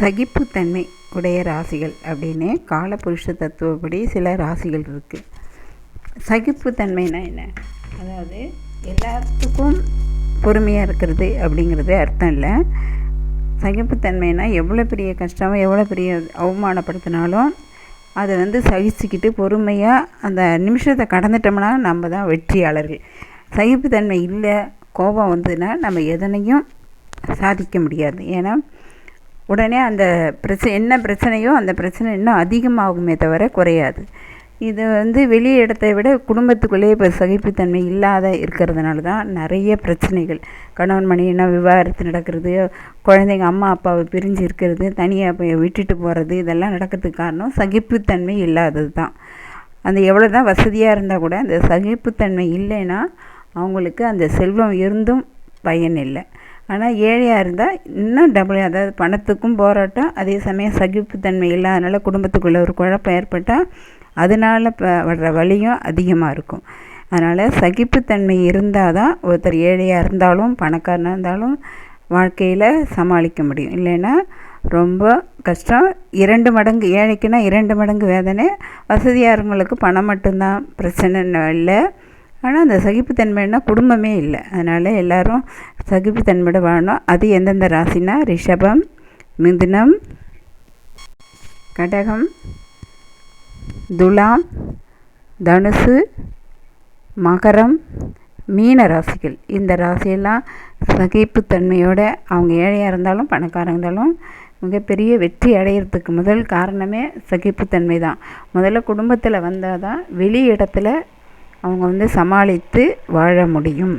சகிப்புத்தன்மை உடைய ராசிகள் அப்படின்னு காலபுருஷ தத்துவப்படி சில ராசிகள் இருக்குது. சகிப்புத்தன்மைனா என்ன? அதாவது எல்லாத்துக்கும் பொறுமையாக இருக்கிறது அப்படிங்கிறது அர்த்தம் இல்லை. சகிப்புத்தன்மைனா எவ்வளோ பெரிய கஷ்டம், எவ்வளோ பெரிய அவமானப்படுத்தினாலும் அதை சகிச்சுக்கிட்டு பொறுமையாக அந்த நிமிஷத்தை கடந்துட்டோம்னா நம்ம தான் வெற்றியாளர்கள். சகிப்புத்தன்மை இல்லை, கோபம் வந்ததுன்னா நம்ம எதனையும் சாதிக்க முடியாது. ஏன்னா உடனே அந்த என்ன பிரச்சனையோ அந்த பிரச்சனை இன்னும் அதிகமாகுமே தவிர குறையாது. இது வெளி இடத்தை விட குடும்பத்துக்குள்ளேயே இப்போ சகிப்புத்தன்மை இல்லாத இருக்கிறதுனால தான் நிறைய பிரச்சனைகள், கணவன் மனைவினா விவாகரத்து நடக்கிறது, குழந்தைங்க அம்மா அப்பாவை பிரிஞ்சு இருக்கிறது, தனியாக போய் விட்டுட்டு போகிறது, இதெல்லாம் நடக்கிறதுக்கு காரணம் சகிப்புத்தன்மை இல்லாதது தான். அந்த எவ்வளோ தான் வசதியாக இருந்தால் கூட அந்த சகிப்புத்தன்மை இல்லைன்னா அவங்களுக்கு அந்த செல்வம் இருந்தும் பயன் இல்லை. ஆனால் ஏழையாக இருந்தால் இன்னும் டபுள், அதாவது பணத்துக்கும் போராட்டம், அதே சமயம் சகிப்புத்தன்மை இல்லாதனால குடும்பத்துக்குள்ளே ஒரு குழப்பம் ஏற்பட்டால் அதனால் வர்ற வலியும் அதிகமாக இருக்கும். அதனால் சகிப்புத்தன்மை இருந்தால் தான் ஒருத்தர் ஏழையாக இருந்தாலும் பணக்காரனாக இருந்தாலும் வாழ்க்கையில் சமாளிக்க முடியும். இல்லைன்னா ரொம்ப கஷ்டம். 2 மடங்கு, ஏழைக்குன்னா 2 மடங்கு வேதனை, வசதியாகிறவங்களுக்கு பணம் மட்டும்தான் பிரச்சனை இல்லை. ஆனால் அந்த சகிப்புத்தன்மைன்னா குடும்பமே இல்லை. அதனால் எல்லோரும் சகிப்புத்தன்மையோட வாழணும். அது எந்தெந்த ராசினா ரிஷபம், மிதுனம், கடகம், துலாம், தனுசு, மகரம், மீன ராசிகள். இந்த ராசியெல்லாம் சகிப்புத்தன்மையோட அவங்க ஏழையாக இருந்தாலும் பணக்காரங்க இருந்தாலும் மிகப்பெரிய வெற்றி அடையிறதுக்கு முதல் காரணமே சகிப்புத்தன்மை தான். முதல்ல குடும்பத்தில் வந்தால் தான் வெளி இடத்துல அவங்க சமாளித்து வாழ முடியும்.